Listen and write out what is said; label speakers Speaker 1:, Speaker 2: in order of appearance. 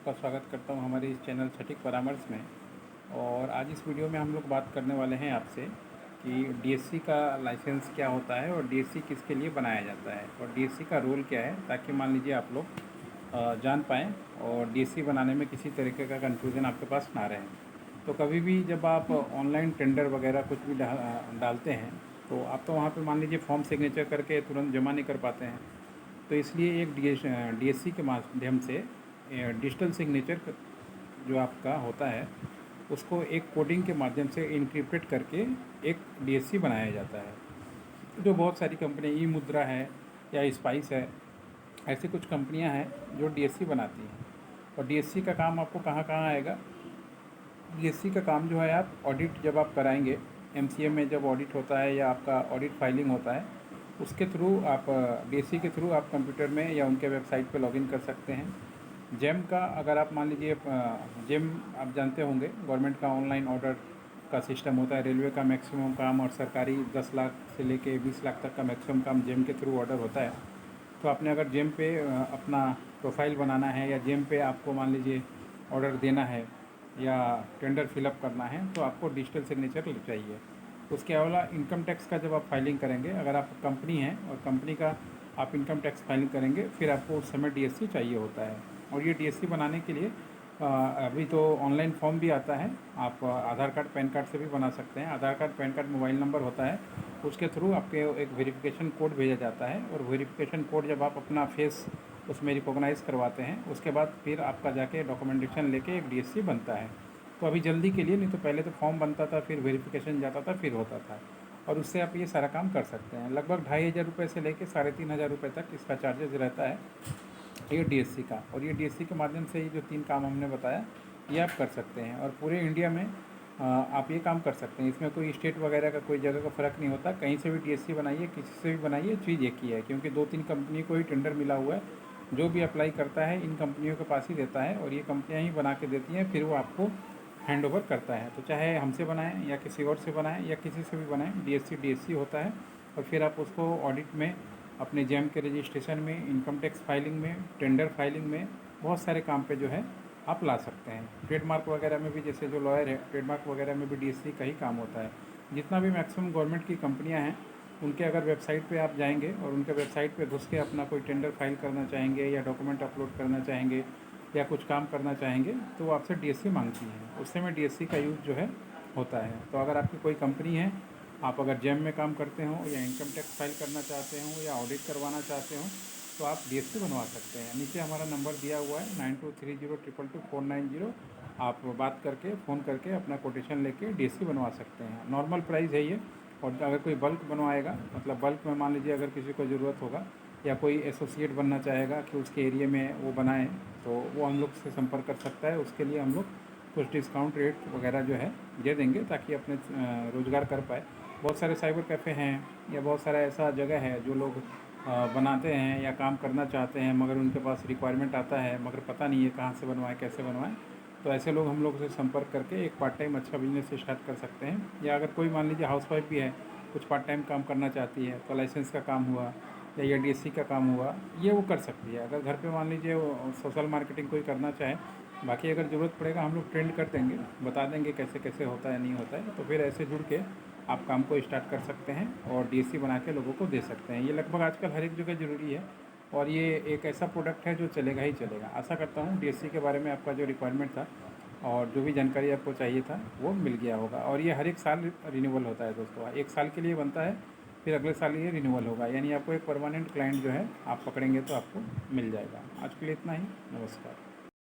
Speaker 1: आपका स्वागत करता हूं हमारे इस चैनल सटीक परामर्श में। और आज इस वीडियो में हम लोग बात करने वाले हैं आपसे कि डीएससी का लाइसेंस क्या होता है और डीएससी किसके लिए बनाया जाता है और डीएससी का रोल क्या है, ताकि मान लीजिए आप लोग जान पाएँ और डीएससी बनाने में किसी तरीके का कन्फ्यूज़न आपके पास ना रहे। तो कभी भी जब आप ऑनलाइन टेंडर वगैरह कुछ भी डालते हैं तो आप तो वहाँ पे मान लीजिए फॉर्म सिग्नेचर करके तुरंत जमा नहीं कर पाते हैं। तो इसलिए एक डीएससी के माध्यम से डिजिटल सिग्नेचर जो आपका होता है उसको एक कोडिंग के माध्यम से इनक्रिप्टेड करके एक डीएससी बनाया जाता है। जो बहुत सारी कंपनी ई मुद्रा है या स्पाइस है, ऐसी कुछ कंपनियां हैं जो डीएससी बनाती हैं। और डीएससी का काम आपको कहाँ कहाँ आएगा? डीएससी का काम जो है, आप ऑडिट जब आप कराएंगे, एमसीए में जब ऑडिट होता है या आपका ऑडिट फाइलिंग होता है, उसके थ्रू आप डीएससी के थ्रू आप कंप्यूटर में या उनके वेबसाइट पे लॉगिन कर सकते हैं। जेम का अगर आप मान लीजिए, जेम आप जानते होंगे, गवर्नमेंट का ऑनलाइन ऑर्डर का सिस्टम होता है। रेलवे का मैक्सिमम काम और सरकारी 10 लाख से लेके 20 लाख तक का मैक्सिमम काम जेम के थ्रू ऑर्डर होता है। तो आपने अगर जेम पे अपना प्रोफाइल बनाना है या जेम पे आपको मान लीजिए ऑर्डर देना है या टेंडर फिलअप करना है, तो आपको डिजिटल सिग्नेचर चाहिए। उसके अलावा इनकम टैक्स का जब आप फाइलिंग करेंगे, अगर आप कंपनी हैं और कंपनी का आप इनकम टैक्स फाइलिंग करेंगे, फिर आपको उस समय डीएससी चाहिए होता है। और ये डीएससी बनाने के लिए अभी तो ऑनलाइन फॉर्म भी आता है। आप आधार कार्ड पैन कार्ड से भी बना सकते हैं। Aadhaar card PAN card mobile number होता है, उसके थ्रू आपके एक वेरिफिकेशन कोड भेजा जाता है। और वेरिफिकेशन कोड जब आप अपना फेस उसमें रिकॉग्नाइज़ करवाते हैं, उसके बाद फिर आपका जाके डॉक्यूमेंटेशन लेके एक डीएससी बनता है। तो अभी जल्दी के लिए, नहीं तो पहले तो फॉर्म बनता था, फिर वेरिफिकेशन जाता था, फिर होता था। और उससे आप ये सारा काम कर सकते हैं। लगभग 2,500 रुपये से लेके 3,500 रुपये तक इसका चार्जेज रहता है, ये डीएससी का। और ये डीएससी के माध्यम से ये जो 3 काम हमने बताया, ये आप कर सकते हैं। और पूरे इंडिया में आप ये काम कर सकते हैं। इसमें कोई स्टेट वगैरह का, कोई जगह का फ़र्क नहीं होता। कहीं से भी डीएससी बनाइए, किसी से भी बनाइए, चीज़ एक ही है। क्योंकि 2-3 कंपनी को ही टेंडर मिला हुआ है। जो भी अप्लाई करता है इन कंपनियों के पास ही देता है और ये कंपनियाँ ही बना के देती हैं, फिर वो आपको हैंड ओवर करता है। तो चाहे हमसे बनाएं या किसी और से बनाएं या किसी से भी बनाएं, डीएससी डीएससी होता है। और फिर आप उसको ऑडिट में, अपने जेम के रजिस्ट्रेशन में, इनकम टैक्स फाइलिंग में, टेंडर फाइलिंग में, बहुत सारे काम पे जो है आप ला सकते हैं। ट्रेडमार्क वगैरह में भी, जैसे जो लॉयर है, ट्रेडमार्क वगैरह में भी डीएससी का ही काम होता है। जितना भी मैक्सिमम गवर्नमेंट की कंपनियां हैं, उनके अगर वेबसाइट पे आप जाएंगे और उनके वेबसाइट पे घुस के अपना कोई टेंडर फाइल करना चाहेंगे या डॉक्यूमेंट अपलोड करना चाहेंगे या कुछ काम करना चाहेंगे, तो वो आपसे डीएससी मांगती हैं। उस समय डीएससी का यूज़ जो है होता है। तो अगर आपकी कोई कंपनी है, आप अगर जेम में काम करते हो या इनकम टैक्स फाइल करना चाहते हो या ऑडिट करवाना चाहते हो, तो आप डीएससी बनवा सकते हैं। नीचे हमारा नंबर दिया हुआ है 9230222490। आप बात करके, फ़ोन करके अपना कोटेशन लेके डीएससी बनवा सकते हैं। नॉर्मल प्राइस है ये। और अगर कोई बल्क बनवाएगा, मतलब बल्क में मान लीजिए अगर किसी को ज़रूरत होगा या कोई एसोसिएट बनना चाहेगा कि उसके एरिया में वो बनाएं, तो वो हम लोग से संपर्क कर सकता है। उसके लिए हम लोग कुछ डिस्काउंट रेट वगैरह जो है दे देंगे, ताकि अपने रोज़गार कर पाए। बहुत सारे साइबर कैफ़े हैं या बहुत सारा ऐसा जगह है जो लोग बनाते हैं या काम करना चाहते हैं, मगर उनके पास रिक्वायरमेंट आता है मगर पता नहीं है कहाँ से बनवाएं, कैसे बनवाएं। तो ऐसे लोग हम लोग से संपर्क करके एक पार्ट टाइम अच्छा बिजनेस स्टार्ट कर सकते हैं। या अगर कोई मान लीजिए हाउसवाइफ भी है, कुछ पार्ट टाइम काम करना चाहती है, तो लाइसेंस का काम हुआ या डीएससी का काम हुआ, ये वो कर सकती है। अगर घर पे मान लीजिए वो सोशल मार्केटिंग कोई करना चाहे, बाकी अगर ज़रूरत पड़ेगा हम लोग ट्रेंड कर देंगे, बता देंगे कैसे कैसे होता है, नहीं होता है। तो फिर ऐसे जुड़ के आप काम को स्टार्ट कर सकते हैं और डीएससी बना के लोगों को दे सकते हैं। ये लगभग आजकल हर एक जगह ज़रूरी है और ये एक ऐसा प्रोडक्ट है जो चलेगा ही चलेगा। आशा करता हूँ डीएससी के बारे में आपका जो रिक्वायरमेंट था और जो भी जानकारी आपको चाहिए था वो मिल गया होगा। और ये हर एक साल रिन्यूअल होता है दोस्तों, 1 साल के लिए बनता है, फिर अगले साल ये रिन्यूअल होगा। यानी आपको एक परमानेंट क्लाइंट जो है आप पकड़ेंगे तो आपको मिल जाएगा। आज के लिए इतना ही। नमस्कार।